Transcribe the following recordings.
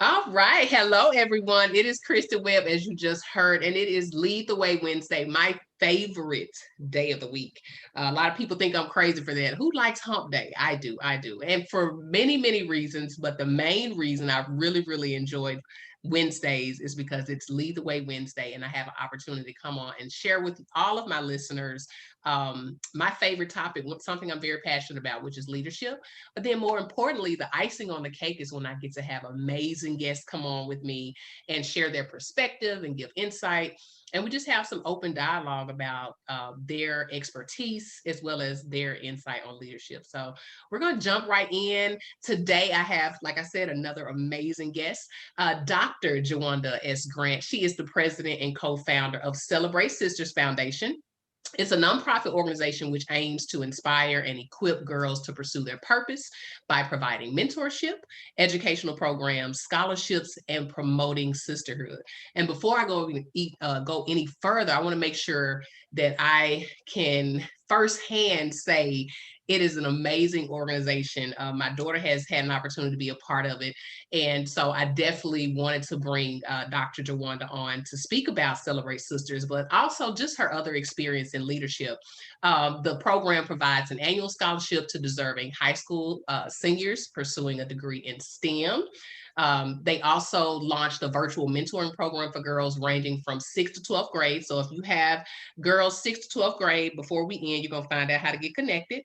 All right. Hello, everyone. It is Kristen Webb, as you just heard, and it is Lead the Way Wednesday, my favorite day of the week. A lot of people think I'm crazy for that. Who likes hump day? I do. I do. And for many, many reasons, but the main reason I really, really enjoyed Wednesdays is because it's Lead the Way Wednesday, and I have an opportunity to come on and share with all of my listeners my favorite topic, something I'm very passionate about, which is leadership. But then more importantly, the icing on the cake is when I get to have amazing guests come on with me and share their perspective and give insight. And we just have some open dialogue about their expertise as well as their insight on leadership. So we're going to jump right in. Today, I have, like I said, another amazing guest, Dr. Jawanda S. Grant. She is the president and co-founder of Celebrate Sisters Foundation. It's a nonprofit organization which aims to inspire and equip girls to pursue their purpose by providing mentorship, educational programs, scholarships, and promoting sisterhood. And before I go any further, I want to make sure that I can firsthand say it is an amazing organization. My daughter has had an opportunity to be a part of it. And so I definitely wanted to bring Dr. Jawanda on to speak about Celebrate Sisters, but also just her other experience in leadership. The program provides an annual scholarship to deserving high school seniors pursuing a degree in STEM. They also launched a virtual mentoring program for girls ranging from 6th to 12th grade. So if you have girls 6th to 12th grade, before we end, you're going to find out how to get connected.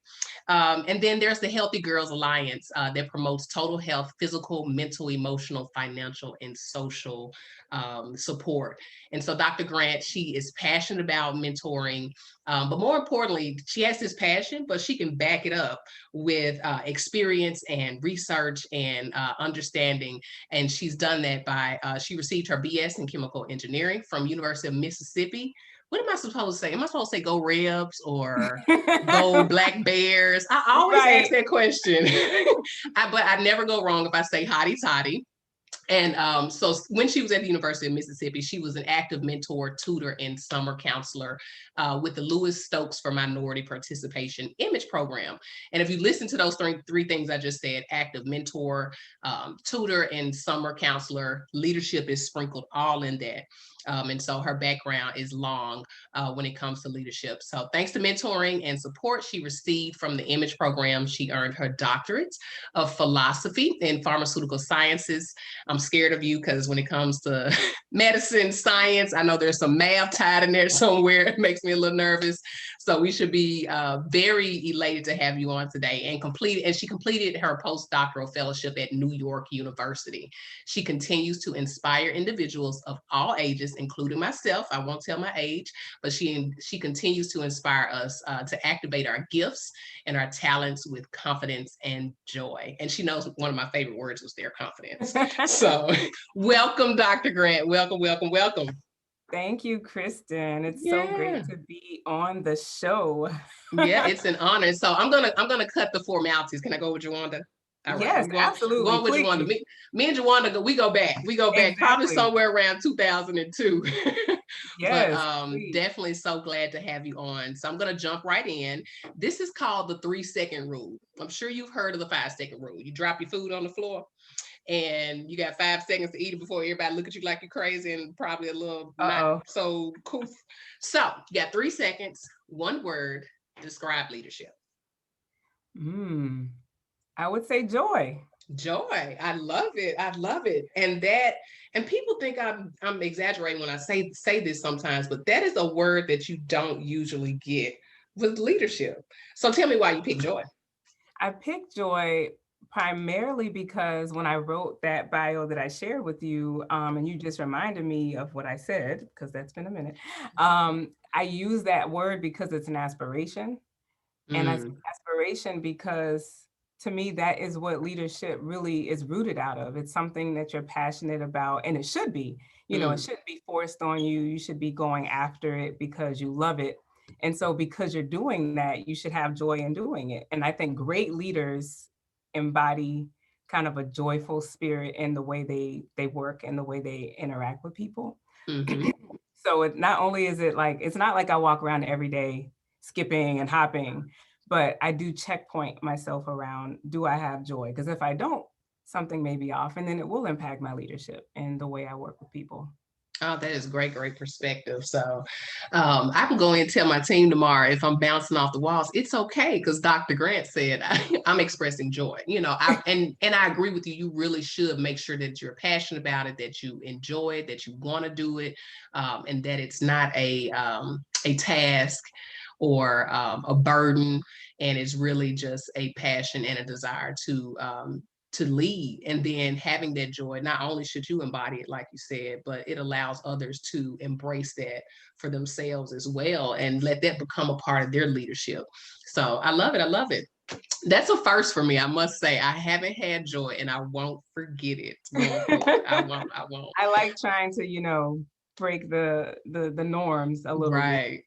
And then there's the Healthy Girls Alliance that promotes total health, physical, mental, emotional, financial, and social support. And so Dr. Grant, she is passionate about mentoring, but more importantly, she has this passion, but she can back it up with experience and research and understanding. And she's done that by, she received her BS in chemical engineering from University of Mississippi. What am I supposed to say? Am I supposed to say go Rebs or go Black Bears? I always ask that question, but I never go wrong if I say hotty toddy. And so when she was at the University of Mississippi, she was an active mentor, tutor, and summer counselor with the Louis Stokes for Minority Participation I.M.A.G.E program. And if you listen to those three things I just said, active mentor, tutor, and summer counselor, leadership is sprinkled all in that. And so her background is long when it comes to leadership. So thanks to mentoring and support she received from the I.M.A.G.E program, she earned her doctorate of philosophy in pharmaceutical sciences. I'm scared of you because when it comes to medicine, science, I know there's some math tied in there somewhere. It makes me a little nervous. So we should be very elated to have you on today. And she completed her postdoctoral fellowship at New York University. She continues to inspire individuals of all ages, including myself. I won't tell my age, but she continues to inspire us to activate our gifts and our talents with confidence and joy. And she knows one of my favorite words was their confidence. So welcome, Dr. Grant. Welcome, welcome, welcome. Thank you, Kristen. It's so great to be on the show. Yeah, it's an honor. So I'm gonna cut the formalities. Can I go with Jawanda? All right, yes, absolutely. Going with Jawanda. Me and Jawanda, we go back. Exactly. Probably somewhere around 2002. Yes. But definitely so glad to have you on. So I'm gonna jump right in. This is called the 3-second rule. I'm sure you've heard of the 5-second rule. You drop your food on the floor and you got 5 seconds to eat it before everybody look at you like you're crazy and probably a little not so cool. So you got 3 seconds, one word, describe leadership. I would say joy. Joy. I love it. I love it. And people think I'm exaggerating when I say this sometimes, but that is a word that you don't usually get with leadership. So tell me why you picked joy. I picked joy primarily because when I wrote that bio that I shared with you, and you just reminded me of what I said, because that's been a minute, I use that word because it's an aspiration. And it's an aspiration because to me, that is what leadership really is rooted out of. It's something that you're passionate about, and it should be, it shouldn't be forced on you. You should be going after it because you love it. And so because you're doing that, you should have joy in doing it. And I think great leaders embody kind of a joyful spirit in the way they work and the way they interact with people. So it not only is it like, it's not like I walk around every day skipping and hopping, but I do checkpoint myself around, do I have joy? Because if I don't, something may be off, and then it will impact my leadership and the way I work with people. Oh, that is great, great perspective. So I can go in and tell my team tomorrow if I'm bouncing off the walls, it's okay because Dr. Grant said I'm expressing joy. And I agree with you. You really should make sure that you're passionate about it, that you enjoy it, that you want to do it, and that it's not a task or a burden, and it's really just a passion and a desire to lead. And then having that joy, not only should you embody it like you said, but it allows others to embrace that for themselves as well and let that become a part of their leadership. So I love it. I love it. That's a first for me, I must say. I haven't had joy and I won't forget it going forward. I won't. I like trying to, break the norms a little bit. Right.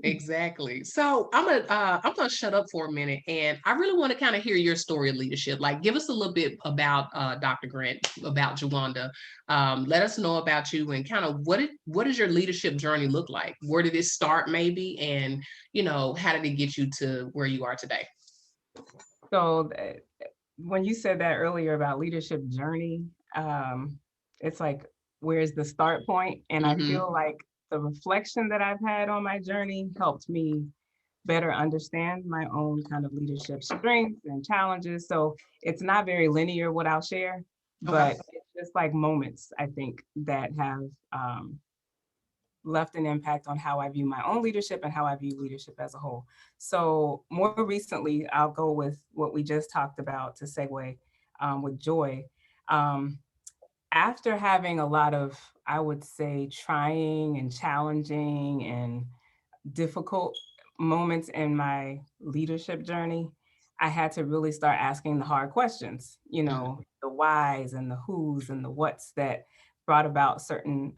Exactly. So I'm gonna shut up for a minute, and I really want to kind of hear your story of leadership. Like, give us a little bit about Dr. Grant, about Jawanda. Let us know about you and kind of what does your leadership journey look like? Where did it start, maybe, and how did it get you to where you are today? So when you said that earlier about leadership journey, it's like, where's the start point? And I Mm-hmm. feel like the reflection that I've had on my journey helped me better understand my own kind of leadership strengths and challenges. So it's not very linear what I'll share, Okay. but it's just like moments, I think, that have left an impact on how I view my own leadership and how I view leadership as a whole. So more recently, I'll go with what we just talked about to segue with joy. Um, After having a lot of, I would say, trying and challenging and difficult moments in my leadership journey, I had to really start asking the hard questions, Mm-hmm. the whys and the whos and the whats that brought about certain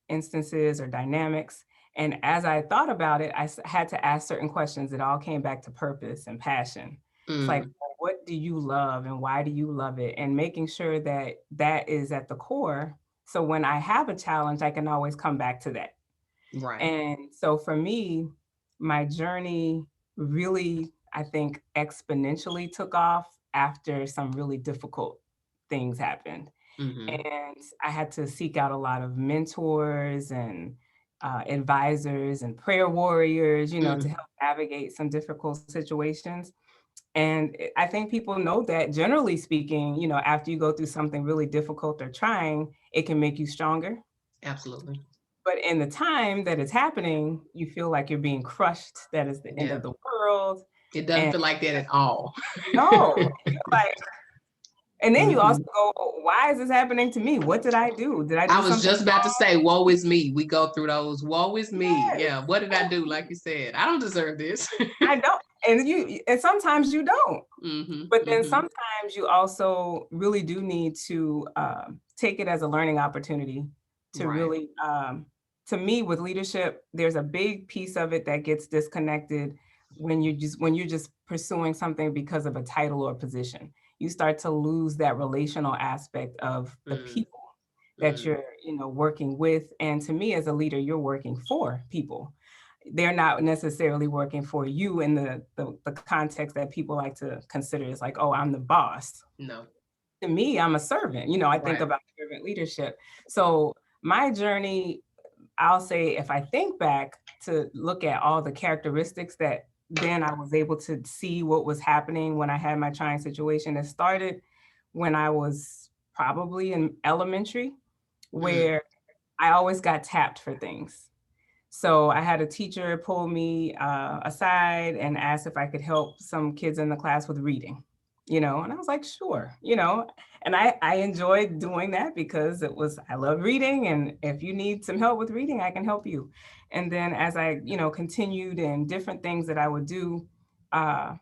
instances or dynamics. And as I thought about it, had to ask certain questions. It all came back to purpose and passion. It's like, Mm-hmm. what do you love and why do you love it? And making sure that that is at the core. So when I have a challenge, I can always come back to that. Right. And so for me, my journey really, I think, exponentially took off after some really difficult things happened. Mm-hmm. And I had to seek out a lot of mentors and advisors and prayer warriors, to Mm-hmm. help navigate some difficult situations. And I think people know that, generally speaking, after you go through something really difficult or trying, it can make you stronger. Absolutely. But in the time that it's happening, you feel like you're being crushed, that is the end Yeah. of the world. It doesn't And feel like that at all. no, you're like, and then you also Mm-hmm. go, "Oh, why is this happening to me? What did I do? Did I I do was something just about to say, woe is me. We go through those. Woe is me. Yes, Yeah. What did I do? Like you said, I don't deserve this. I don't." And sometimes you don't. Mm-hmm. But then Mm-hmm. sometimes you also really do need to take it as a learning opportunity to Right. really, to me, with leadership, there's a big piece of it that gets disconnected when you're just pursuing something because of a title or position. You start to lose that relational aspect of the people that Mm-hmm. you're, working with. And to me, as a leader, you're working for people. They're not necessarily working for you in the context that people like to consider is like, oh, I'm the boss. No. To me, I'm a servant. I think Right. about servant leadership. So my journey, I'll say, if I think back to look at all the characteristics that then I was able to see what was happening when I had my trying situation. It started when I was probably in elementary, Mm. where I always got tapped for things. So I had a teacher pull me aside and ask if I could help some kids in the class with reading, and I was like, sure, and I enjoyed doing that because I love reading. And if you need some help with reading, I can help you. And then as I, continued in different things that I would do, uh,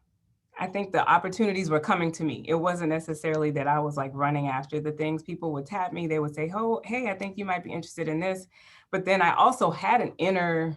I think the opportunities were coming to me. It wasn't necessarily that I was like running after the things. People would tap me. They would say, oh, hey, I think you might be interested in this. But then I also had an inner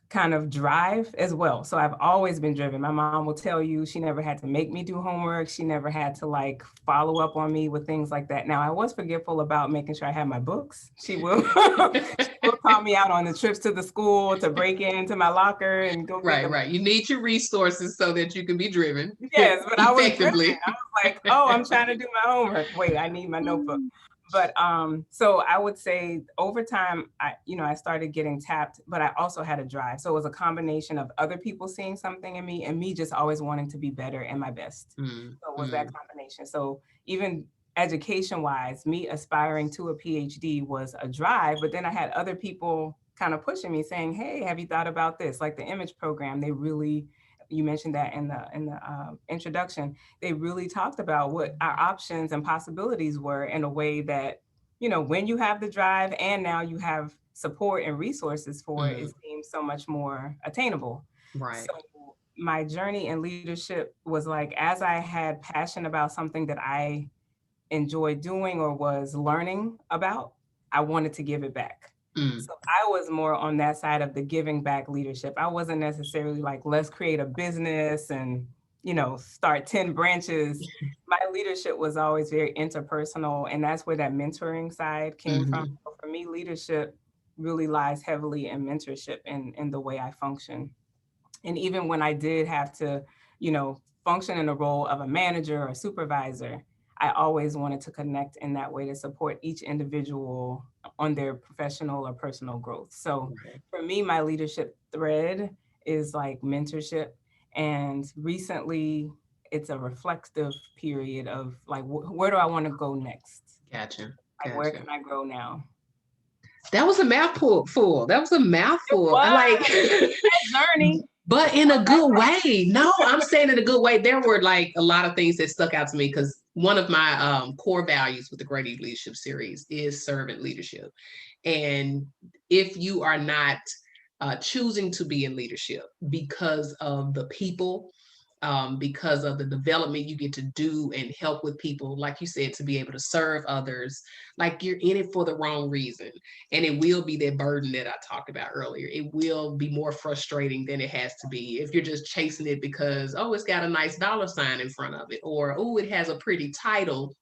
kind of drive as well. So I've always been driven. My mom will tell you she never had to make me do homework. She never had to like follow up on me with things like that. Now I was forgetful about making sure I had my books. She will she will call me out on the trips to the school to break into my locker and go get Right. the Right. You need your resources so that you can be driven yes, but I was driven. effectively. I was like, oh, I'm trying to do my homework. Wait, I need my notebook. But so I would say over time, I started getting tapped, but I also had a drive. So it was a combination of other people seeing something in me and me just always wanting to be better and my best. So it was that combination. So even education wise, me aspiring to a PhD was a drive, but then I had other people kind of pushing me saying, hey, have you thought about this? Like the image program, they really, you mentioned that in the introduction, they really talked about what our options and possibilities were in a way that, when you have the drive and now you have support and resources for it, it seems so much more attainable. Right. So my journey in leadership was like, as I had passion about something that I enjoyed doing or was learning about, I wanted to give it back. So I was more on that side of the giving back leadership. I wasn't necessarily like, let's create a business and, start 10 branches. My leadership was always very interpersonal, and that's where that mentoring side came from. So for me, leadership really lies heavily in mentorship and in the way I function. And even when I did have to, function in the role of a manager or supervisor, I always wanted to connect in that way to support each individual on their professional or personal growth. So Right. for me, my leadership thread is like mentorship. And recently, it's a reflective period of like, where do I want to go next? Gotcha. Like, where Gotcha. can I grow now? That was a mouthful full. That was a It mouthful. I was like that journey. but in a good way. No, I'm saying in a good way. There were like a lot of things that stuck out to me because one of my core values with the Great Leadership series is servant leadership. And if you are not choosing to be in leadership because of the people, because of the development you get to do and help with people, like you said, to be able to serve others, like you're in it for the wrong reason. And it will be that burden that I talked about earlier. It will be more frustrating than it has to be if you're just chasing it because, oh, it's got a nice dollar sign in front of it, or, oh, it has a pretty title.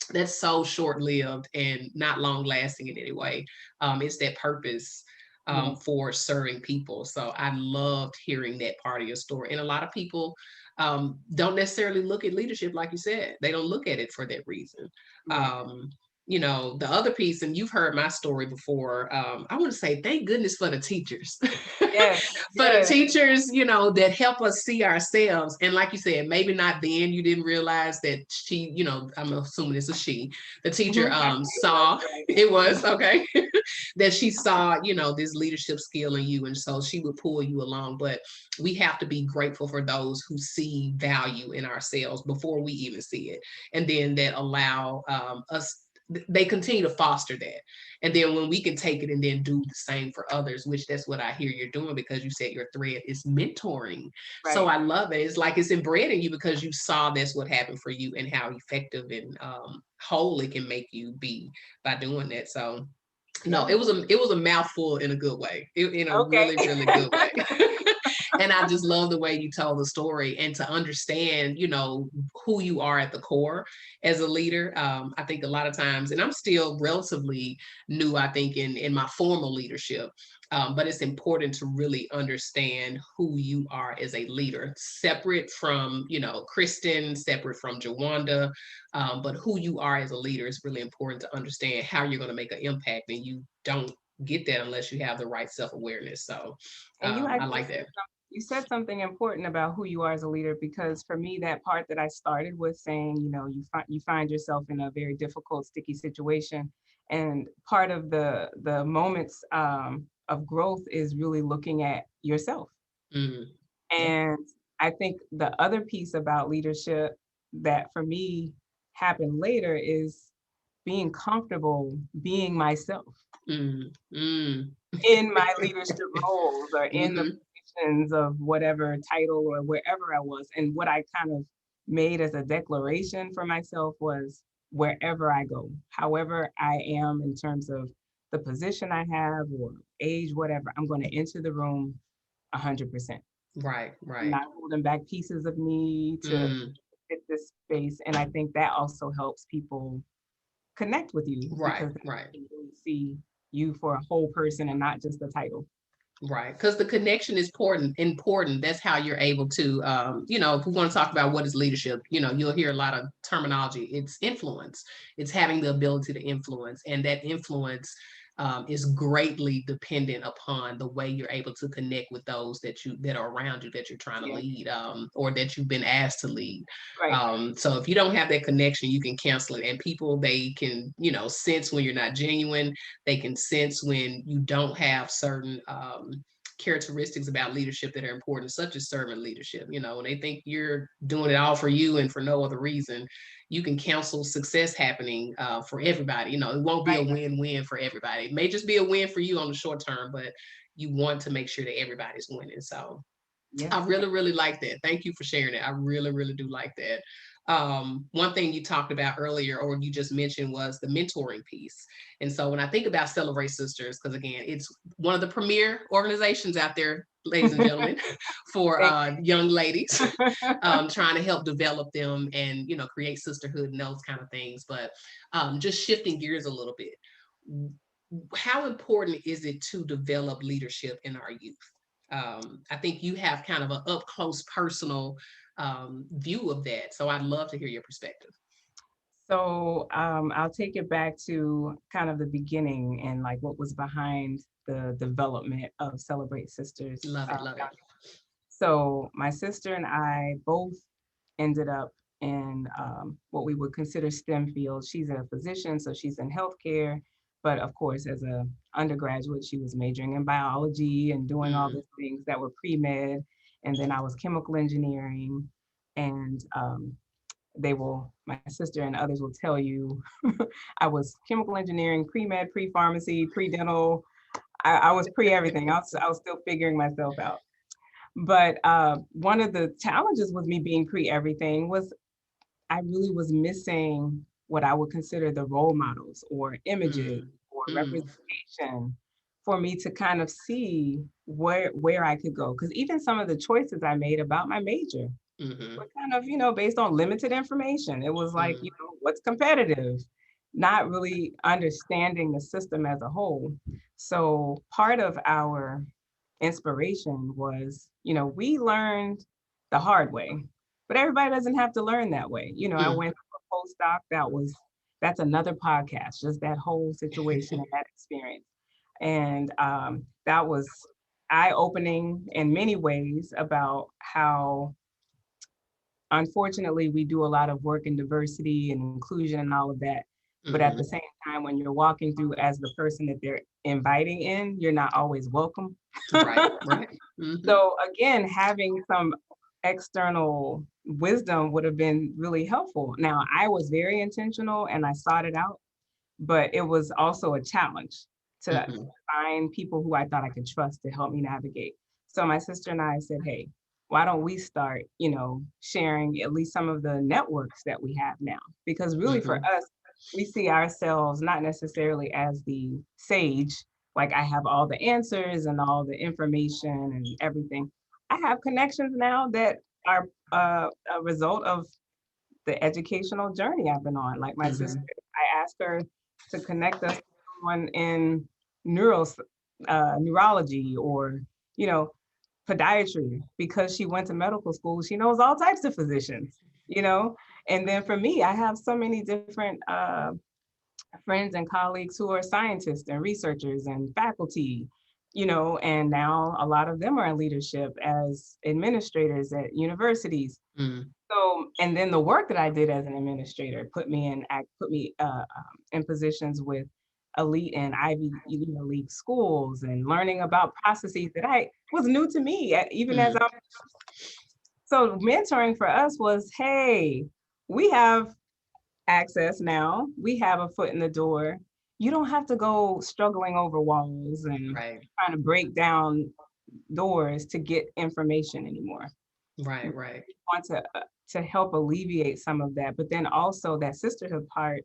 That's so short-lived and not long-lasting in any way. It's that purpose Yeah. for serving people. So I loved hearing that part of your story. And a lot of people don't necessarily look at leadership like you said. They don't look at it for that reason. Right. Um, the other piece, and you've heard my story before. I want to say thank goodness for the teachers, Yes. for the Yes. teachers, that help us see ourselves. And like you said, maybe not then you didn't realize that she, I'm assuming it's a she, the teacher It was saw right. it was okay that she saw, this leadership skill in you. And so she would pull you along. But we have to be grateful for those who see value in ourselves before we even see it. And then that allow us, they continue to foster that. And then when we can take it and then do the same for others, which that's what I hear you're doing, because you said your thread is mentoring. So Right. I love it. It's like it's inbred in you because you saw that's what happened for you and how effective and whole it can make you be by doing that. So no, Yeah. it was a mouthful in a good way, in a Okay. really, really good way. And I just love the way you tell the story and to understand, who you are at the core as a leader. I think a lot of times, and I'm still relatively new, I think, in my formal leadership. But it's important to really understand who you are as a leader, separate from, Kristen, separate from Jawanda, but who you are as a leader is really important to understand how you're going to make an impact. And you don't get that unless you have the right self-awareness. So And you I actually like that. you said something important about who you are as a leader, because for me, that part that I started with saying, you find yourself in a very difficult, sticky situation, and part of the moments of growth is really looking at yourself. Mm, yeah. And I think the other piece about leadership that for me happened later is being comfortable being myself Mm, mm, in my leadership roles or in the hmm. positions of whatever title or wherever I was. And what I kind of made as a declaration for myself was, wherever I go, however I am in terms of the position I have or age, whatever, I'm going to enter the room 100%. Right, I'm right. not holding back pieces of me to Mm, fit this space. And I think that also helps people connect with you right, because they right. can really see you for a whole person and not just a title. Right, because the connection is important. That's how you're able to, if we want to talk about what is leadership, you'll hear a lot of terminology. It's influence. It's having the ability to influence, and that influence is greatly dependent upon the way you're able to connect with those that are around you, that you're trying to Yeah. lead, or that you've been asked to lead. Right. So if you don't have that connection, you can cancel it, and people, they can, sense when you're not genuine. They can sense when you don't have certain characteristics about leadership that are important, such as servant leadership. When they think you're doing it all for you and for no other reason, you can counsel success happening for everybody. It won't be a Right. win-win for everybody. It may just be a win for you on the short term, but you want to make sure that everybody's winning. So Yes. I really, really like that. Thank you for sharing it. I really, really do like that. One thing you talked about earlier, or you just mentioned, was the mentoring piece. And so when I think about Celebrate Sisters, because again, it's one of the premier organizations out there, ladies and gentlemen, for Thank young ladies, you. trying to help develop them and, create sisterhood and those kind of things. But just shifting gears a little bit, how important is it to develop leadership in our youth? I think you have kind of an up close personal view of that. So I'd love to hear your perspective. So I'll take it back to kind of the beginning and like what was behind the development of Celebrate Sisters. Love it, love it. So my sister and I both ended up in what we would consider STEM fields. She's a physician, so she's in healthcare. But of course, as a undergraduate, she was majoring in biology and doing all Mm, the things that were pre-med. And then I was chemical engineering. And my sister and others will tell you, I was chemical engineering, pre-med, pre-pharmacy, pre-dental. I was pre-everything. I was still figuring myself out. But one of the challenges with me being pre-everything was I really was missing what I would consider the role models or images mm, or mm, representation for me to kind of see where I could go. Because even some of the choices I made about my major mm-hmm, were kind of, based on limited information. It was like, mm, what's competitive, not really understanding the system as a whole. So part of our inspiration was, we learned the hard way, but everybody doesn't have to learn that way. I mm. went through a postdoc that's another podcast, just that whole situation and that experience. And that was eye-opening in many ways about how unfortunately, we do a lot of work in diversity and inclusion and all of that. But at the Mm-hmm. same time, when you're walking through as the person that they're inviting in, you're not always welcome. Right, right. Mm-hmm. So again, having some external wisdom would have been really helpful. Now, I was very intentional and I sought it out, but it was also a challenge to Mm-hmm. find people who I thought I could trust to help me navigate. So my sister and I said, hey, why don't we start, sharing at least some of the networks that we have now? Because really for Mm-hmm. us, we see ourselves not necessarily as the sage, like I have all the answers and all the information and everything. I have connections now that are a result of the educational journey I've been on. Like my sister, Mm-hmm. I asked her to connect us to someone in neurology or, you know, podiatry because she went to medical school. She knows all types of physicians. And then for me, I have so many different friends and colleagues who are scientists and researchers and faculty, and now a lot of them are in leadership as administrators at universities. Mm-hmm. So, and then the work that I did as an administrator put me in positions with elite and Ivy League schools and learning about processes that I was new to me, even as I'm. So mentoring for us was, hey, we have access now. We have a foot in the door. You don't have to go struggling over walls and Right, trying to break down doors to get information anymore. right, right. Want to help alleviate some of that, but then also that sisterhood part,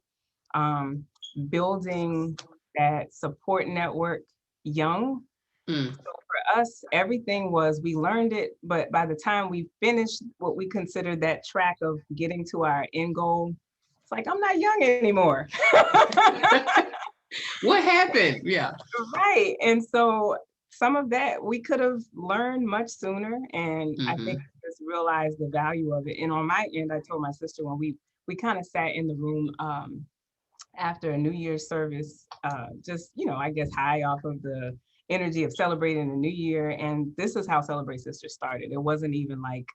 um, building that support network young. Mm, So for us, everything was we learned it, but by the time we finished what we considered that track of getting to our end goal, it's like I'm not young anymore. what happened? Yeah. Right. And so some of that we could have learned much sooner. And I think Mm-hmm. I just realized the value of it. And on my end, I told my sister when we kind of sat in the room after a New Year's service, just, I guess high off of the energy of celebrating the new year. And this is how Celebrate Sisters started. It wasn't even like,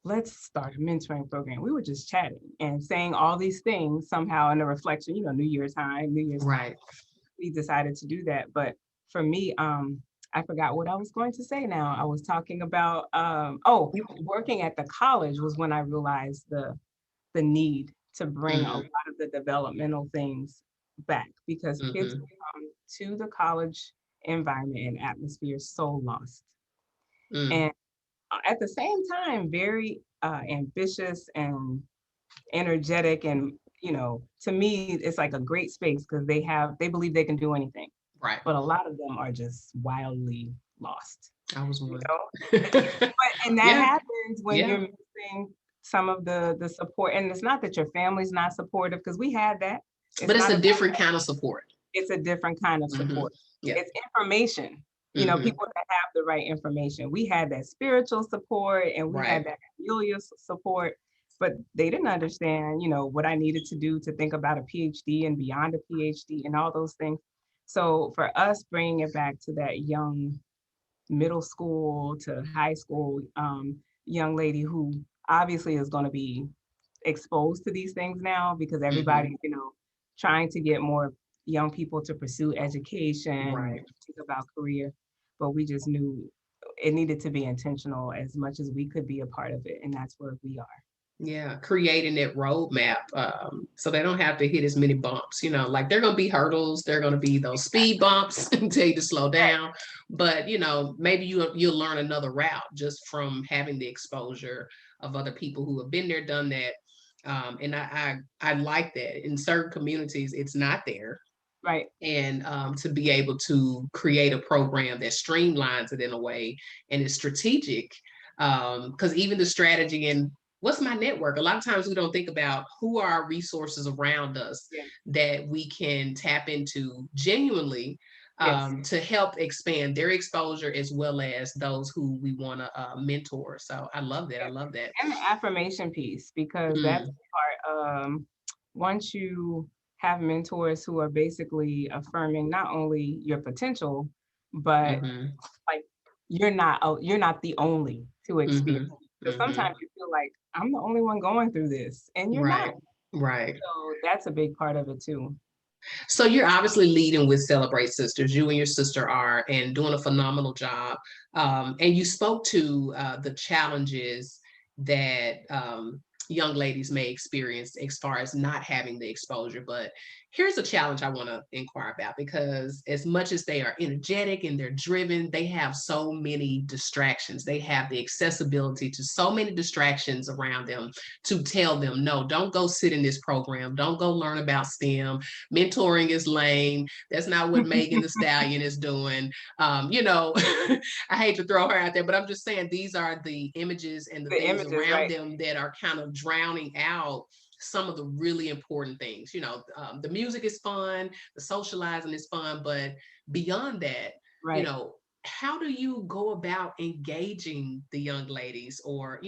let's start a mentoring program. We were just chatting and saying all these things somehow in a reflection, New Year's time, Right. we decided to do that. But for me, I forgot what I was going to say now. I was talking about, working at the college was when I realized the need to bring a Mm-hmm. lot of the developmental things back, because kids Mm-hmm. come to the college environment and atmosphere so lost. Mm. And at the same time, very ambitious and energetic. And, to me, it's like a great space because they believe they can do anything. Right. But a lot of them are just wildly lost, I was you one. know? And that Yeah. happens when Yeah. you're missing some of the support. And it's not that your family's not supportive, because we had that. But It's it's not a about different that. kind of support. It's a different kind of Mm-hmm. support. Yeah. It's information, Mm-hmm. people that have the right information. We had that spiritual support and we had Right. that familial support, but they didn't understand, what I needed to do to think about a PhD and beyond a PhD and all those things. So for us, bringing it back to that young middle school to high school young lady who obviously is going to be exposed to these things now, because Mm-hmm. everybody's, trying to get more young people to pursue education and Right. think about career. But we just knew it needed to be intentional as much as we could be a part of it. And that's where we are. Yeah, creating that roadmap so they don't have to hit as many bumps. Like there are going to be hurdles, there are going to be those speed bumps and tell you to slow down. But maybe you'll learn another route just from having the exposure of other people who have been there, done that. And I like that. In certain communities, it's not there. Right. And to be able to create a program that streamlines it in a way and is strategic, because even the strategy and what's my network, a lot of times we don't think about who are our resources around us Yeah. that we can tap into genuinely, Yes. to help expand their exposure as well as those who we want to mentor. So I love that. I love that. And the affirmation piece, because that's Mm, the part. Once you have mentors who are basically affirming not only your potential, but mm-hmm, like you're not the only to experience. mm-hmm, Because mm-hmm. sometimes you feel like I'm the only one going through this, and you're not. Right, right. So that's a big part of it too. So you're obviously leading with Celebrate Sisters. You and your sister are, and doing a phenomenal job. And you spoke to the challenges that young ladies may experience as far as not having the exposure. But here's a challenge I want to inquire about, because as much as they are energetic and they're driven, they have so many distractions. They have the accessibility to so many distractions around them to tell them, no, don't go sit in this program. Don't go learn about STEM. Mentoring is lame. That's not what Megan the Stallion is doing. I hate to throw her out there, but I'm just saying these are the images and the The things images, around right? them that are kind of drowning out some of the really important things. The music is fun, the socializing is fun, but beyond that, you Right. know, how do you go about engaging the young ladies, or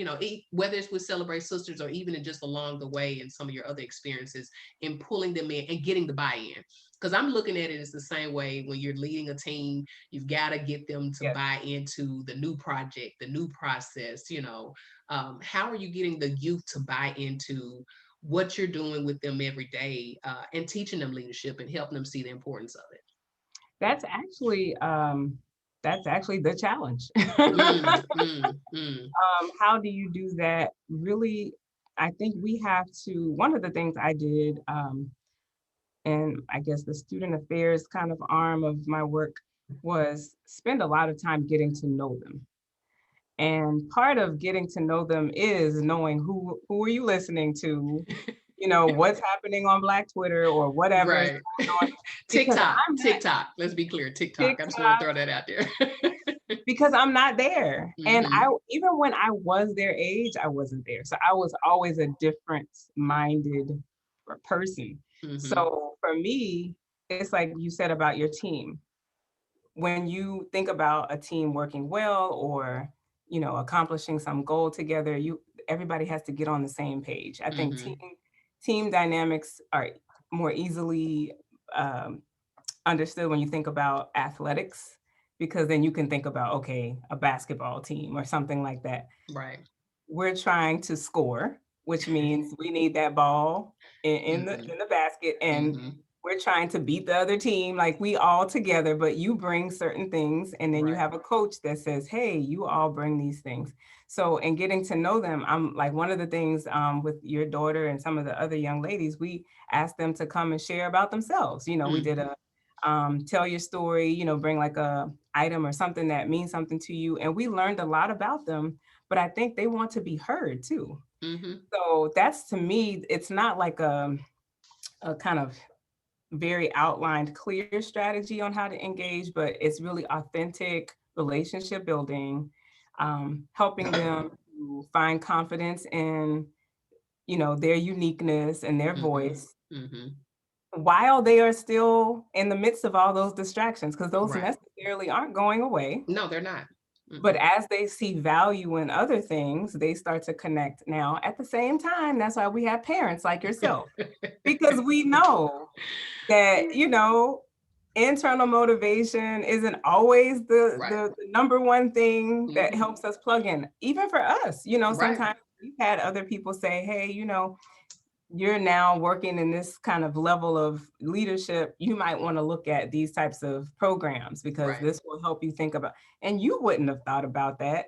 whether it's with Celebrate Sisters or even in just along the way in some of your other experiences, in pulling them in and getting the buy-in? Because I'm looking at it as the same way when you're leading a team, you've got to get them to Yes. buy into the new project, the new process. How are you getting the youth to buy into what you're doing with them every day, and teaching them leadership and helping them see the importance of it? That's actually the challenge. Mm, mm, mm. How do you do that? Really, I think we have to. One of the things I did, and I guess the student affairs kind of arm of my work, was spend a lot of time getting to know them. And part of getting to know them is knowing who are you listening to, what's happening on Black Twitter or whatever is Right. going on. Because TikTok, I'm not TikTok. Let's be clear, TikTok. I just want to TikTok, throw that out there. because I'm not there. And Hmm. even when I was their age, I wasn't there. So I was always a different minded person. Hmm. So for me, it's like you said about your team. when you think about a team working well, or accomplishing some goal together, everybody has to get on the same page. I think Mm-hmm. team dynamics are more easily um, understood when you think about athletics, because then you can think about, okay, a basketball team or something like that. Right. We're trying to score, which means we need that ball Mm-hmm. in the basket, and Mm-hmm. we're trying to beat the other team, like we all together, but you bring certain things, and then you Right. have a coach that says, hey, you all bring these things. So in getting to know them, I'm like, one of the things with your daughter and some of the other young ladies, we asked them to come and share about themselves. We did Mm-hmm. a tell your story, bring like a item or something that means something to you, and we learned a lot about them, but I think they want to be heard too. Mm-hmm. So that's, to me, it's not like a kind of very outlined, clear strategy on how to engage, but it's really authentic relationship building, helping them to find confidence in, their uniqueness and their Mm-hmm. voice Mm-hmm. while they are still in the midst of all those distractions, because those Right. necessarily aren't going away. No, they're not. But Mm-mm. as they see value in other things, they start to connect. Now, at the same time, that's why we have parents like yourself, because we know that, internal motivation isn't always Right. the number one thing that Mm-hmm. helps us plug in. Even for us, Right. sometimes we've had other people say, hey, you're now working in this kind of level of leadership, you might want to look at these types of programs, because Right. this will help you think about, and you wouldn't have thought about that.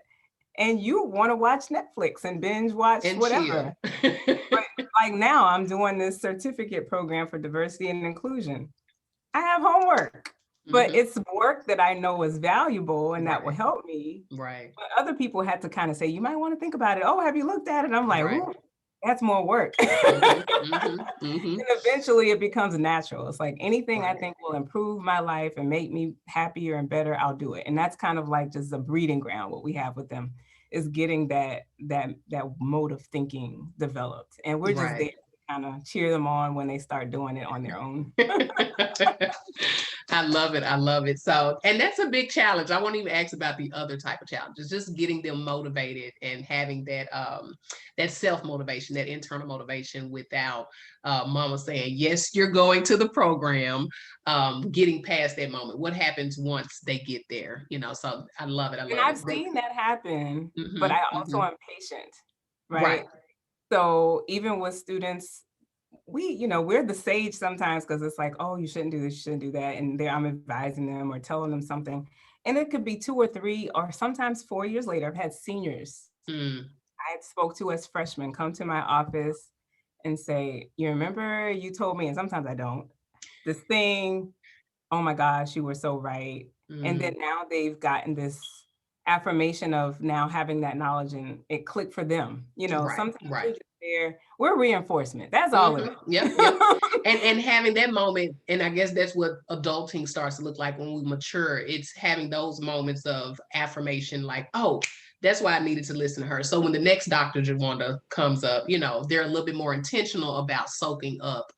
And you want to watch Netflix and binge watch And chill. whatever. But like now I'm doing this certificate program for diversity and inclusion. I have homework, but Mm-hmm. it's work that I know is valuable and that will Right. help me. Right. But other people had to kind of say, you might want to think about it. Oh, have you looked at it? I'm like, Right. ooh, that's more work. Mm-hmm. Mm-hmm. Mm-hmm. And eventually it becomes natural. It's like anything I Right. think will improve my life and make me happier and better, I'll do it. And that's kind of like just a breeding ground. What we have with them is getting that mode of thinking developed. And we're just there Right. to kind of cheer them on when they start doing it on their own. I love it. I love it. So, and that's a big challenge. I won't even ask about the other type of challenges, just getting them motivated and having that self-motivation, that internal motivation without mama saying, yes, you're going to the program, getting past that moment. What happens once they get there? So I love it. I And love it. I've seen that happen, but I Mm-hmm, also mm-hmm. am patient, Right. right? So even with students, we're the sage sometimes, because it's like, oh, you shouldn't do this, you shouldn't do that. And I'm advising them or telling them something. And it could be 2 or 3 or sometimes 4 years later. I've had seniors Mm, I had spoke to as freshmen come to my office and say, you remember you told me, and sometimes I don't, this thing, oh my gosh, you were so right. And then mm, now they've gotten this affirmation of now having that knowledge, and it clicked for them. right. Sometimes we're Right. just there, we're reinforcement. That's all it Hmm. is. Yep, yep. And having that moment, and I guess that's what adulting starts to look like when we mature. It's having those moments of affirmation, like, oh, that's why I needed to listen to her. So when the next Dr. Jawanda comes up, they're a little bit more intentional about soaking up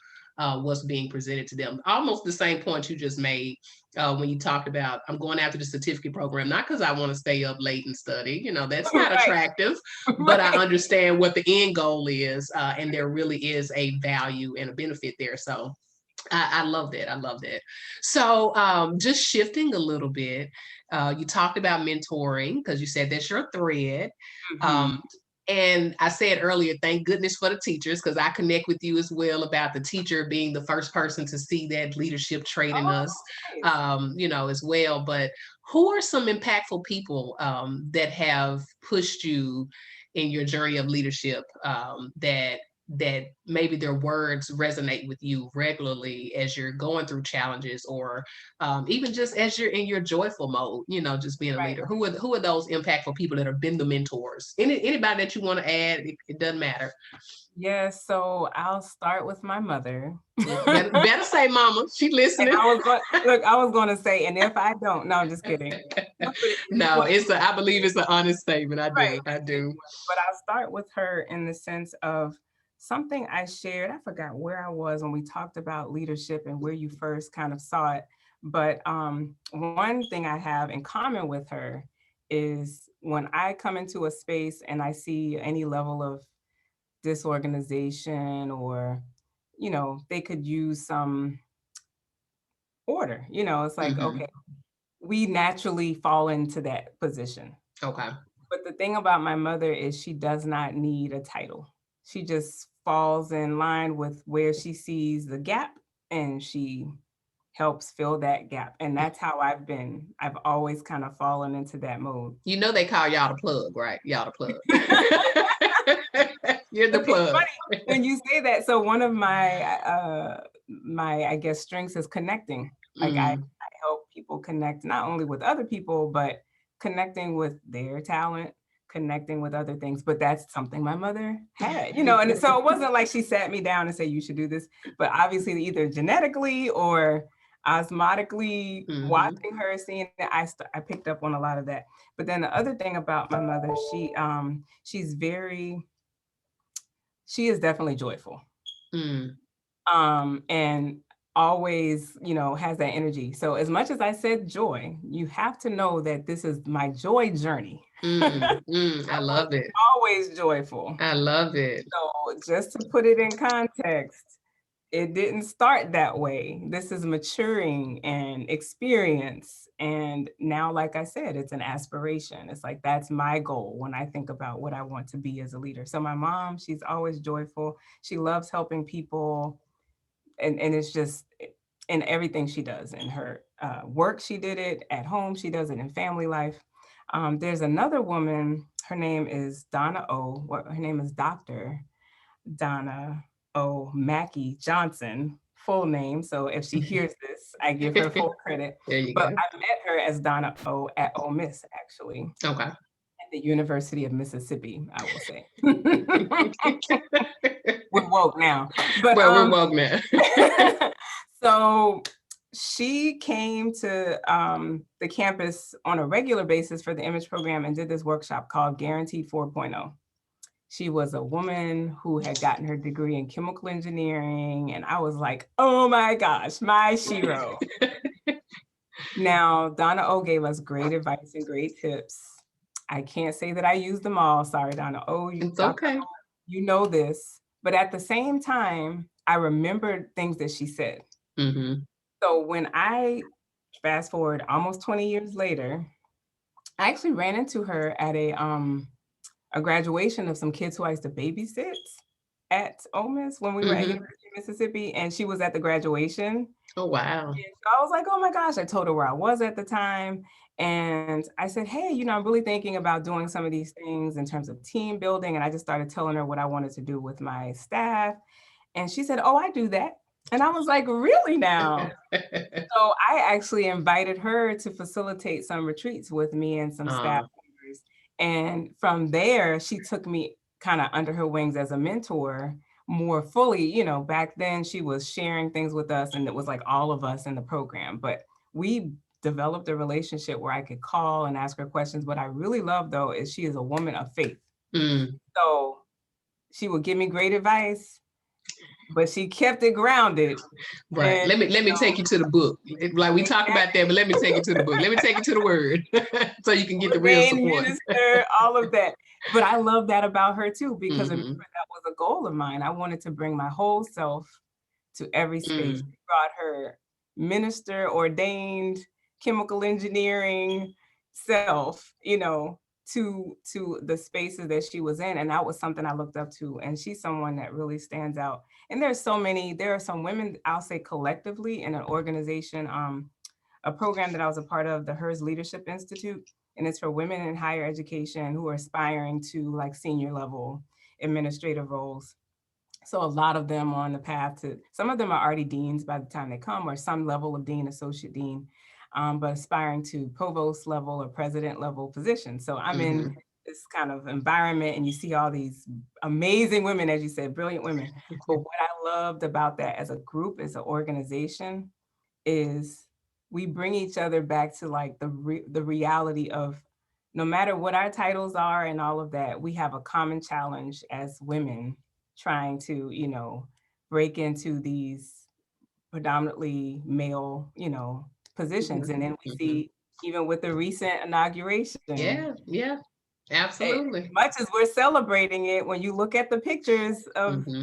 what's being presented to them. Almost the same point you just made when you talked about, I'm going after the certificate program, not because I want to stay up late and study. That's not Right, attractive, but I right. understand what the end goal is, and there really is a value and a benefit there. So I love that. I love that. So just shifting a little bit, you talked about mentoring because you said that's your thread. Mhm. Um, and I said earlier, thank goodness for the teachers, because I connect with you as well about the teacher being the first person to see that leadership trait in Oh, us, nice. as well. But who are some impactful people that have pushed you in your journey of leadership, that maybe their words resonate with you regularly as you're going through challenges, or even just as you're in your joyful mode, just being a Right. leader? Who are those impactful people that have been the mentors? Anybody that you want to add, it doesn't matter. Yes, so I'll start with my mother. Better say mama, she And listening. I was gonna say, and if I don't, no, I'm just kidding. But it is No, what it I believe it's an honest statement. I right, do. I it is do. what, but I'll start with her in the sense of something I shared. I forgot where I was when we talked about leadership and where you first kind of saw it, But one thing I have in common with her is when I come into a space and I see any level of disorganization, or, they could use some order, it's like, okay, Hmm. we naturally fall into that position. Okay. But the thing about my mother is she does not need a title. She just falls in line with where she sees the gap, and she helps fill that gap. And that's how I've been. I've always kind of fallen into that mode. You know they call y'all the plug, right? Y'all the plug. You're the But it's plug. funny when you say that. So one of my I guess strengths is connecting. Like Mm. I help people connect not only with other people, but connecting with their talent, connecting with other things. But that's something my mother had, and so it wasn't like she sat me down and said, you should do this, but obviously either genetically or osmotically Hmm. watching her, seeing it, I picked up on a lot of that. But then the other thing about my mother, she is definitely joyful, Mm. and always, has that energy. So as much as I said joy, you have to know that this is my joy journey. Mm. Mm. I Was love it. always joyful. I love it. So just to put it in context, it didn't start that way. This is maturing and experience. And now, like I said, it's an aspiration. It's like that's my goal when I think about what I want to be as a leader. So my mom, she's always joyful. She loves helping people. And it's just in everything she does. In her work, she did it. At home, she does it in family life. There's another woman, her name is Donna O. Her name is Dr. Donna O. Johnson, full name. So if she hears this, I give her full credit. There you But go. I met her as Donna O. at Ole Miss, actually, Okay. at the University of Mississippi, I will say. We're woke now. But Well, we're woke now. so she came to the campus on a regular basis for the image program and did this workshop called Guaranteed 4.0. She was a woman who had gotten her degree in chemical engineering. And I was like, oh my gosh, my shero. Now, Donna O gave us great advice and great tips. I can't say that I used them all. Sorry, Donna O, It's Dr. okay. O, you know this. But at the same time, I remembered things that she said. Hmm. So when I fast forward almost 20 years later, I actually ran into her at a graduation of some kids who I used to babysit at Ole Miss when we were at Hmm. University of Mississippi, and she was at the graduation. Oh, wow. And so I was like, oh my gosh, I told her where I was at the time. And I said, hey, I'm really thinking about doing some of these things in terms of team building. And I just started telling her what I wanted to do with my staff. And she said, oh, I do that. And I was like, really now? So I actually invited her to facilitate some retreats with me and some staff uh, members. And from there, she took me kind of under her wings as a mentor more fully. Back then she was sharing things with us and it was like all of us in the program. But we developed a relationship where I could call and ask her questions. What I really love though is she is a woman of faith. mm. So she would give me great advice, but she kept it grounded. Right. And Let me take you to the book. Like we talked about that, but let me take you to the book. Let me take you to the word, so you can get the real ordained support. minister, all of that. But I love that about her too, because remember, Hmm. that was a goal of mine. I wanted to bring my whole self to every space. Mm. She brought her minister, ordained, chemical engineering self, to the spaces that she was in. And that was something I looked up to. And she's someone that really stands out. And there are some women, I'll say collectively in an organization, a program that I was a part of, the HERS Leadership Institute, and it's for women in higher education who are aspiring to like senior level administrative roles. So a lot of them are on the path to, some of them are already deans by the time they come, or some level of dean, associate dean, but aspiring to provost level or president level positions. So I'm in Hmm. this kind of environment and you see all these amazing women, as you said, brilliant women. But what I loved about that as a group, as an organization, is we bring each other back to like the reality of no matter what our titles are and all of that, we have a common challenge as women trying to, break into these predominantly male, positions. And then we see, even with the recent inauguration, Yeah, yeah, as absolutely. much as we're celebrating it, when you look at the pictures of Hmm.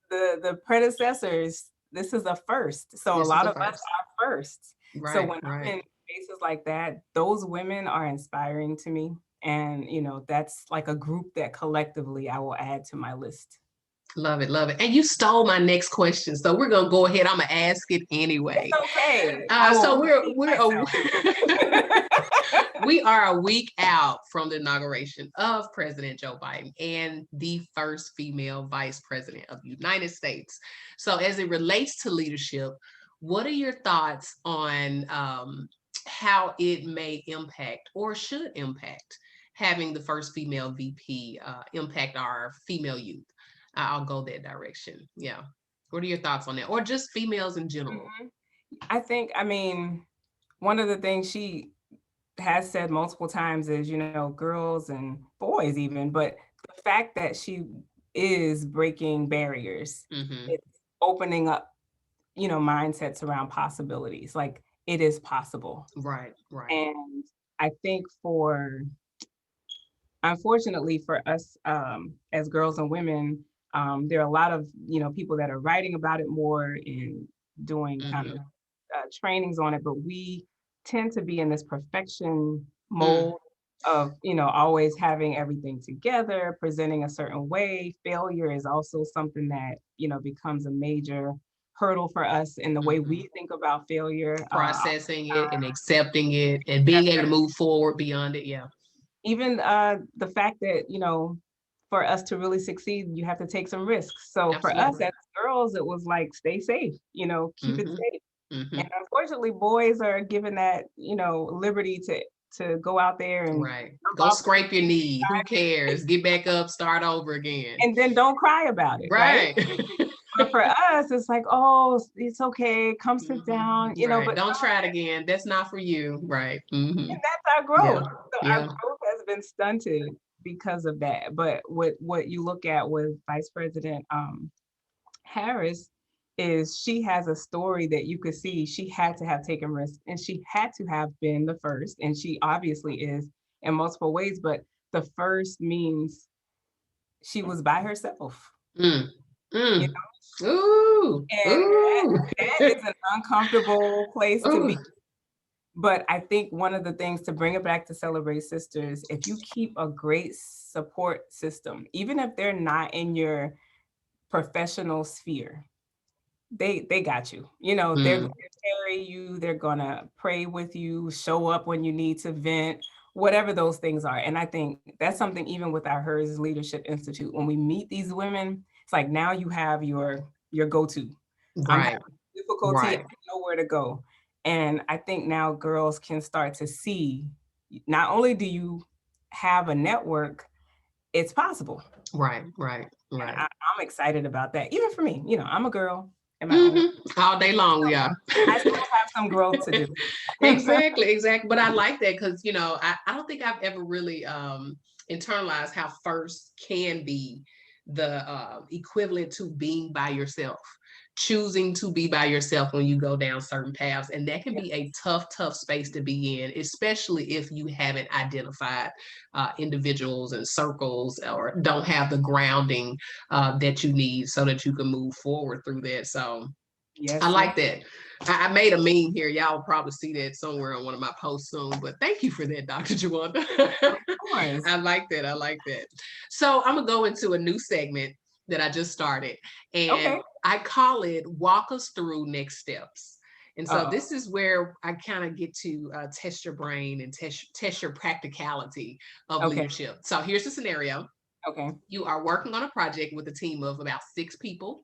the predecessors, this is a first. So a This is lot the of us first. are firsts. So Right, when I'm right. in spaces like that, those women are inspiring to me. And, that's like a group that collectively I will add to my list. Love it, love it. And you stole my next question, so we're gonna go ahead. I'm gonna ask it It's anyway. okay. I will So we're repeat we're myself. we are a week out from the inauguration of President Joe Biden and the first female vice president of the United States. So, as it relates to leadership, what are your thoughts on how it may impact or should impact having the first female VP impact our female youth? I'll go that direction. Yeah. What are your thoughts on that? Or just females in general? Mhm. I mean, one of the things she has said multiple times is, girls and boys even, but the fact that she is breaking barriers, Hmm. it's opening up, mindsets around possibilities. Like, it is possible. Right, right. And I think unfortunately for us, as girls and women, there are a lot of, people that are writing about it more and doing kind of Hmm. trainings on it, but we tend to be in this perfection Mm. mode of, always having everything together, presenting a certain way. Failure is also something that, becomes a major hurdle for us in the way Mhm. we think about failure. Processing it and accepting it and being able to move forward beyond it. Yeah. Even the fact that, for us to really succeed, you have to take some risks. So for us Absolutely. as girls, it was like, stay safe, keep it Hmm. safe. And Hmm. unfortunately, boys are given that, liberty to go out there and Right. jump Go off the scrape your knee. Who cares? Get back up, start over again. and then don't cry about it, right? Right. But for us, it's like, oh, it's okay, come sit Hmm. down, Right. but Don't try it again. That's not for you. Right. Hmm. and that's our Yeah. growth. So our Yeah. growth has been stunted because of that. But what you look at with Vice President Harris is she has a story that you could see she had to have taken risks and she had to have been the first. And she obviously is in multiple ways, but the first means she was by herself. Mm. You Mm. Ooh. know, and Ooh. that is an uncomfortable place to Ooh. be. But I think one of the things to bring it back to Celebrate Sisters, if you keep a great support system, even if they're not in your professional sphere, they got you. They're Mm. gonna carry you, they're gonna pray with you, show up when you need to vent, whatever those things are. And I think that's something even with our Hers Leadership Institute. When we meet these women, it's like now you have your go-to. I'm Right. having difficulty, I Right. know where to go. And I think now girls can start to see not only do you have a network, it's possible. Right. Right. And Right. I'm excited about that. Even for me, I'm a girl in my own way. Hmm. All day long, we are. I still have some growth to do. Exactly, exactly. But I like that because I don't think I've ever really internalized how first can be the equivalent to being by yourself, choosing to be by yourself when you go down certain paths. And that can Yeah. be a tough, tough space to be in, especially if you haven't identified individuals and circles or don't have the grounding that you need so that you can move forward through that. So I Yes, ma'am. like that. I made a meme here. Y'all will probably see that somewhere on one of my posts soon. But thank you for that, Dr. Jawanda. Of course. I like that. I like that. So I'm gonna go into a new segment that I just started, and Okay. I call it "Walk Us Through Next Steps." And so Uh-oh. this is where I kind of get to test your brain and test your practicality of Okay. leadership. So here's the scenario: Okay. you are working on a project with a team of about 6 people.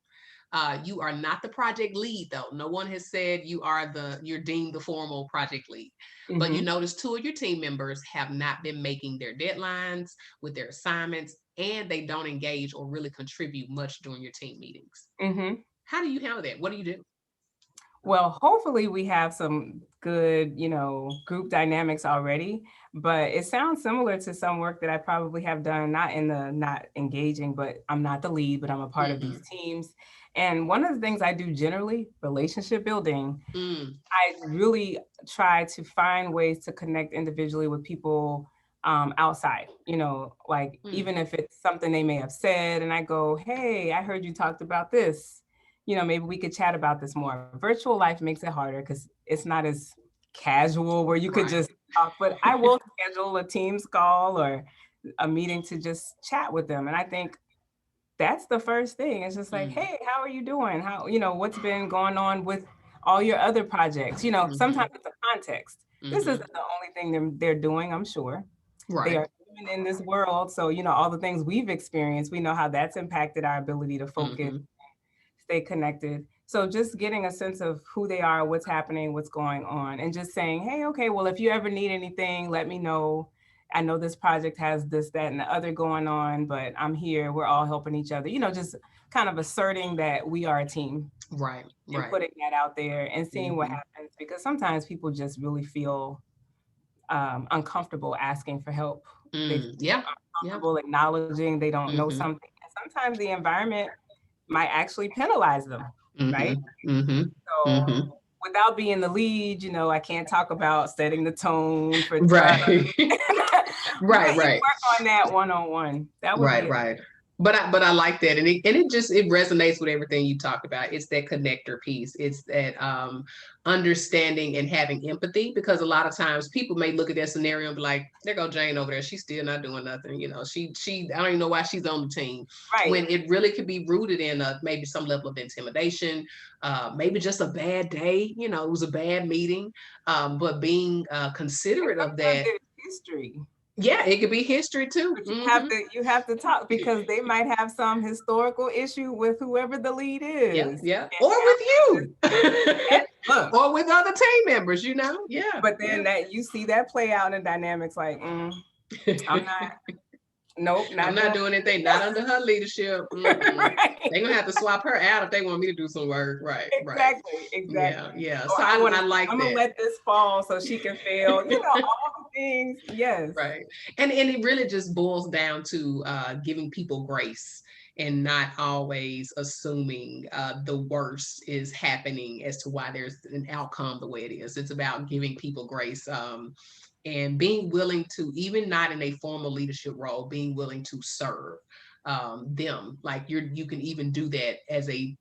You are not the project lead though. No one has said you're deemed the formal project lead. But you Mm-hmm. notice 2 of your team members have not been making their deadlines with their assignments, and they don't engage or really contribute much during your team meetings. Mm-hmm. How do you handle that? What do you do? Well, hopefully we have some good, group dynamics already, but it sounds similar to some work that I probably have done, not engaging, but I'm not the lead, but I'm a part of these Hmm. teams. And one of the things I do generally, relationship building, Mm, I really try to find ways to connect individually with people outside, like mm, even if it's something they may have said, and I go, hey, I heard you talked about this. Maybe we could chat about this more. Virtual life makes it harder because it's not as casual where you could right. just talk, but I will schedule a Teams call or a meeting to just chat with them. And I think that's the first thing. It's just like, Mm, hey, how are you doing? What's been going on with all your other projects? Sometimes mm-hmm, it's a context. This isn't mm-hmm. the only thing they're doing, I'm sure. They Right. are human in this world. So, all the things we've experienced, we know how that's impacted our ability to focus, Mm-hmm. stay connected. So just getting a sense of who they are, what's happening, what's going on, and just saying, hey, okay, well, if you ever need anything, let me know. I know this project has this, that, and the other going on, but I'm here. We're all helping each other. Just kind of asserting that we are a team Right. and Right. putting that out there and seeing what Mm-hmm. happens. Because sometimes people just really feel uncomfortable asking for help. They feel Mm, yeah. Yeah. uncomfortable acknowledging they don't know Mm-hmm. something. And sometimes the environment might actually penalize them, Mm-hmm. right? Mm-hmm. So Mm-hmm. without being the lead, I can't talk about setting the tone for trust. Right. Right. But you Right. work on that one-on-one. That would be Right, it. right. But I like that, and it resonates with everything you talked about. It's that connector piece. It's that understanding and having empathy, because a lot of times people may look at that scenario and be like, "There go Jane over there. She's still not doing nothing. She I don't even know why she's on the team." Right. When it really could be rooted in maybe some level of intimidation, maybe just a bad day. It was a bad meeting, but being And considerate of sometimes that. there's history. Yeah, it could be history too. But you have Hmm. to you have to talk because they might have some historical issue with whoever the lead Yeah, is. yeah. And Or with now you. look, Or with other team members. Yeah, but yeah. then that you see that play out in dynamics like, I'm not, nope, I'm not not doing doing anything, not under her leadership. Mm-mm. right. They're gonna have to swap her out if they want me to do some work. Right, right. Exactly, Yeah, exactly. yeah. Or So I like I'm gonna that. let this fall so she can fail. All the things. Yes. Right. And it really just boils down to giving people grace and not always assuming the worst is happening as to why there's an outcome the way it is. It's about giving people grace, and being willing to, even not in a formal leadership role, being willing to serve them. Like you can even do that as a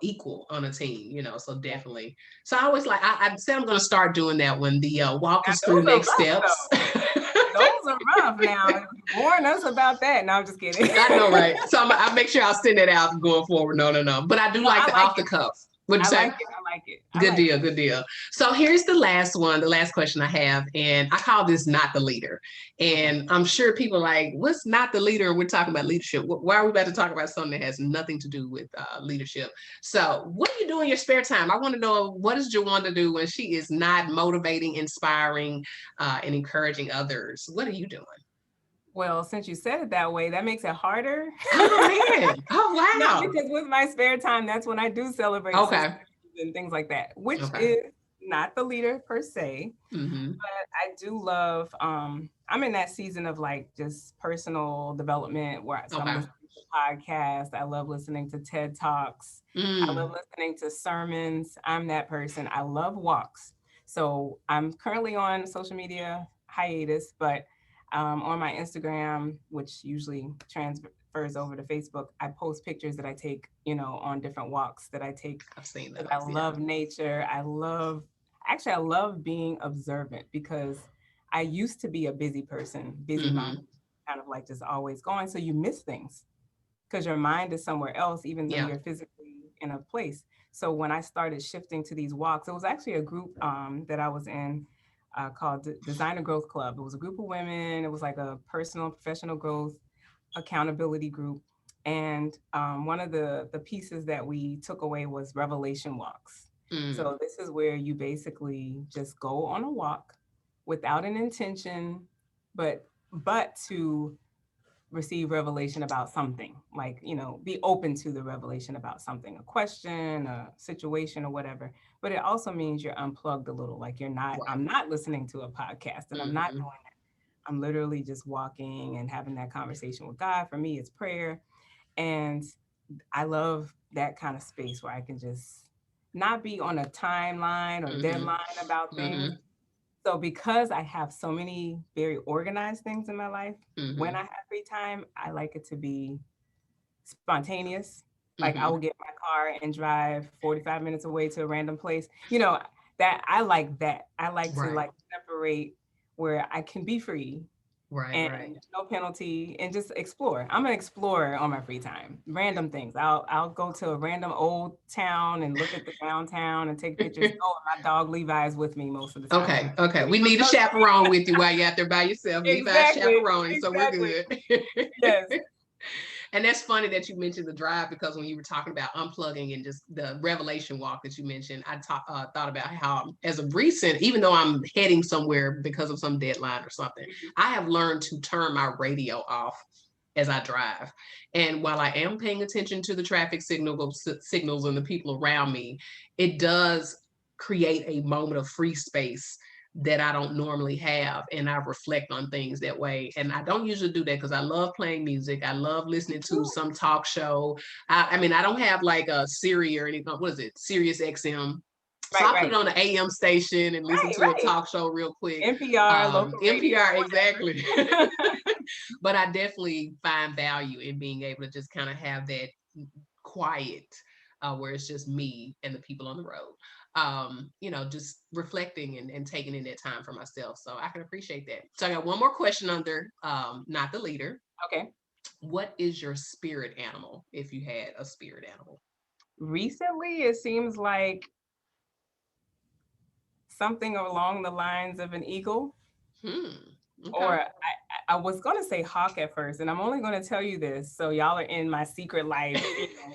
equal on a team. So Yeah. definitely. So I always like, I said I'm going to start doing that one, the walk Now us through those are next rough steps. though. Those are rough. Now warn us about that. No, I'm just kidding. I know, right? So I make sure I'll send it out going forward. No, no, no. But I do No, like I the like off the it. cuff. What'd you I say? like it. I like it. I Good like deal, it. good deal. So here's the last one, the last question I have, and I call this not the leader. Okay. And I'm sure people are like, what's not the leader? And we're talking about leadership. Why are we about to talk about something that has nothing to do with leadership? So what do you do in your spare time? I want to know, what does Jawanda do when she is not motivating, inspiring, and encouraging others? What are you doing? Well, since you said it that way, that makes it harder. Oh man. Oh No, wow. because with my spare time, that's when I do celebrate sisters Okay. and things like that, which Okay. is not the leader per se. Mm-hmm. But I do love, I'm in that season of like just personal development where so I'm Okay. listening to podcasts. I love listening to TED Talks. I love Mm. listening to sermons. I'm that person. I love walks. So I'm currently on social media hiatus, but on my Instagram, which usually transfers over to Facebook, I post pictures that I take, on different walks that I take I've seen because I those. Yeah. love nature. I love being observant because I used to be a busy person, busy mind, Mm-hmm. kind of like just always going. So you miss things because your mind is somewhere else, even though Yeah. you're physically in a place. So when I started shifting to these walks, it was actually a group that I was in called Designer Growth Club. It was a group of women. It was like a personal, professional growth accountability group. And one of the pieces that we took away was revelation walks. Mm. So this is where you basically just go on a walk without an intention, but to receive revelation about something, like, be open to the revelation about something, a question, a situation, or whatever. But it also means you're unplugged a little, like Right. I'm not listening to a podcast and I'm not Mm-hmm. doing that. I'm literally just walking and having that conversation with God. For me, it's prayer. And I love that kind of space where I can just not be on a timeline or Mm-hmm. deadline about things. Mm-hmm. So because I have so many very organized things in my life, when Mm-hmm. I have free time, I like it to be spontaneous. Like I Mm-hmm. will get my car and drive 45 minutes away to a random place. You know, that I like that. I like to Right. like separate where I can be free Right. and Right. no penalty and just explore. I'm an explorer on my free time. Random things. I'll go to a random old town and look at the downtown and take pictures. Oh, my dog Levi is with me most of the time. Okay. Okay. He We was need a so chaperone with you while you're out there by yourself. Levi's exactly, chaperoning, so we're exactly. good. Yes. And that's funny that you mentioned the drive because when you were talking about unplugging and just the revelation walk that you mentioned, I thought about how, as of recent, even though I'm heading somewhere because of some deadline or something, I have learned to turn my radio off as I drive. And while I am paying attention to the traffic signals and the people around me, it does create a moment of free space that I don't normally have. And I reflect on things that way. And I don't usually do that because I love playing music. I love listening to Ooh, some talk show. I mean, I don't have like a Siri or anything. What is it? Sirius XM. So right, I put it right, on the AM station and listen right, to a right. talk show real quick. NPR, local radio, NPR, exactly. whatever. But I definitely find value in being able to just kind of have that quiet where it's just me and the people on the road. Just reflecting and taking in that time for myself. So I can appreciate that. So I got one more question under not the leader. Okay. What is your spirit animal if you had a spirit animal? Recently, it seems like something along the lines of an eagle, Hmm. Okay. or I was going to say hawk at first, and I'm only going to tell you this. So y'all are in my secret life,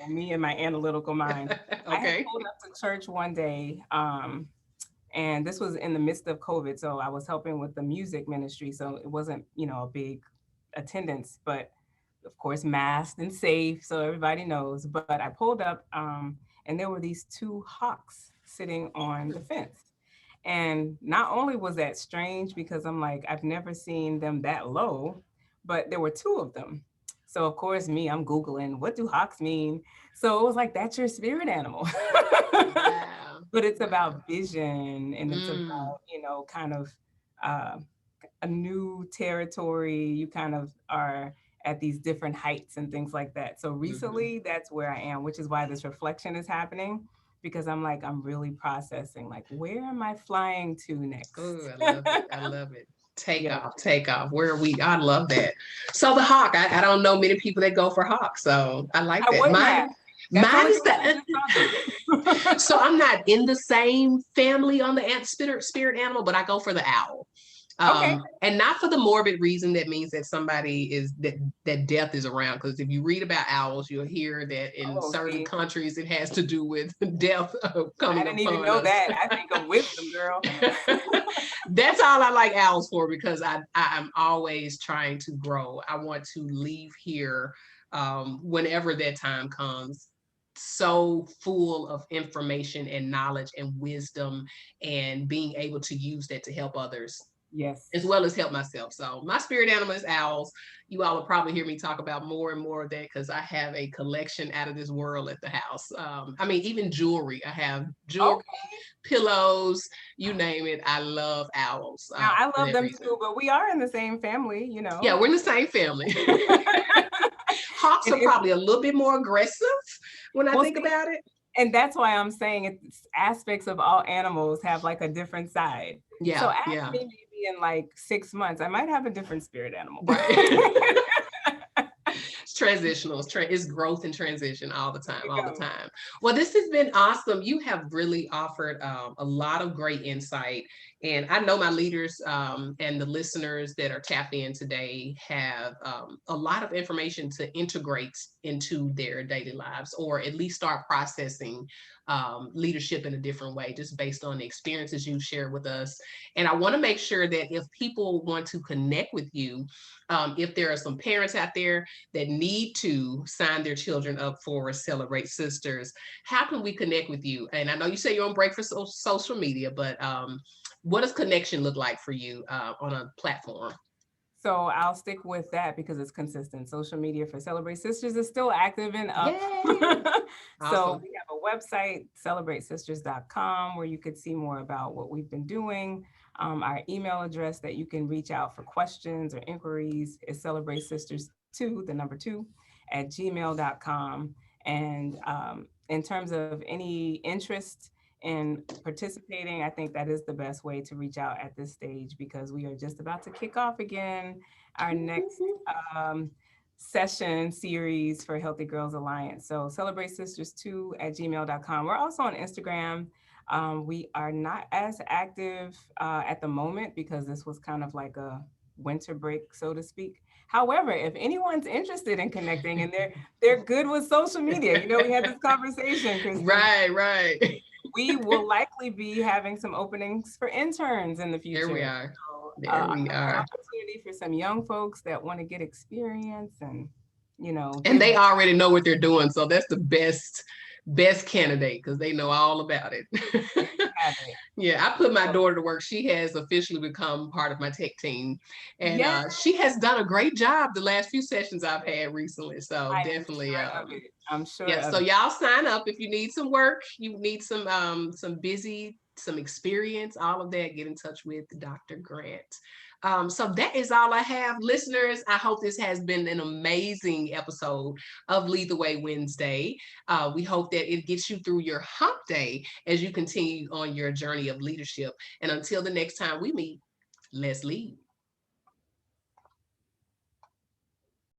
me and my analytical mind. I had Okay. pulled up to church one day, and this was in the midst of COVID. So I was helping with the music ministry. So it wasn't, a big attendance, but of course, masked and safe. So everybody knows. But I pulled up, and there were these two hawks sitting on the fence. And not only was that strange because I'm like, I've never seen them that low, but there were two of them. So of course, I'm Googling, what do hawks mean? So it was like, that's your spirit animal. Wow. But it's Wow. about vision and it's Mm, about, kind of uh, a new territory. You kind of are at these different heights and things like that. So hmm. recently, that's where I am, which is why this reflection is happening because I'm like, I'm really processing, like, where am I flying to Oh, next? I love it. I love it. Take Yeah. off, take off. Where are we? I love that. So the hawk, I don't know many people that go for hawk. So I like I that. wouldn't Mine, have. That's mine only is because I that. just saw So them. I'm not in the same family on the spirit animal, but I go for the owl. Okay. And not for the morbid reason that means that somebody is that death is around. Because if you read about owls, you'll hear that in Oh, certain see, countries it has to do with death I coming didn't even upon know us. that. I think of wisdom, girl. That's all I like owls for because I'm always trying to grow. I want to leave here whenever that time comes so full of information and knowledge and wisdom and being able to use that to help others Yes. as well as help myself. So my spirit animal is owls. You all will probably hear me talk about more and more of that because I have a collection out of this world at the house. I mean, even jewelry. I have jewelry, Okay. pillows, you name it. I love owls Now I for love that them reason. too, but we are in the same family. Yeah, we're in the same family. Hawks And are probably a little bit more aggressive when I we'll think see. about it. And that's why I'm saying it's aspects of all animals have like a different side. So Yeah, ask yeah, me maybe in like 6 months, I might have a different spirit animal. right. It's transitional. It's growth and transition all the There time, you all the go. time. Well, this has been awesome. You have really offered a lot of great insight. And I know my leaders and the listeners that are tapped in today have a lot of information to integrate into their daily lives or at least start processing leadership in a different way, just based on the experiences you shared with us. And I want to make sure that if people want to connect with you, if there are some parents out there that need to sign their children up for Celebrate Sisters, how can we connect with you? And I know you say you're on break for social media, but what does connection look like for you on a platform? So I'll stick with that because it's consistent. Social media for Celebrate Sisters is still active and up. Yay! So Awesome. we have a website, celebratesisters.com, where you could see more about what we've been doing. Our email address that you can reach out for questions or inquiries is celebratesisters2, the number 2, at gmail.com. And in terms of any interest in participating, I think that is the best way to reach out at this stage because we are just about to kick off again our next um, session series for Healthy Girls Alliance. So celebrate sisters2 at gmail.com. We're also on Instagram. We are not as active at the moment because this was kind of like a winter break, so to speak. However, if anyone's interested in connecting and they're good with social media, you know, we had this conversation, Kristen. Right. We will likely be having some openings for interns in the future. There we are. So, There we another are. opportunity for some young folks that want to get experience and, you know, And they already know what they're doing. So that's the best candidate because they know all about it. have it. Yeah, I put my daughter to work. She has officially become part of my tech team. And Yeah, she has done a great job the last few sessions I've had recently. So I am definitely, sure of it. I'm sure yeah. of So it. y'all sign up if you need some work, you need some experience, all of that, get in touch with Dr. Grant. So that is all I have. Listeners, I hope this has been an amazing episode of Lead the Way Wednesday. We hope that it gets you through your hump day as you continue on your journey of leadership. And until the next time we meet, let's lead.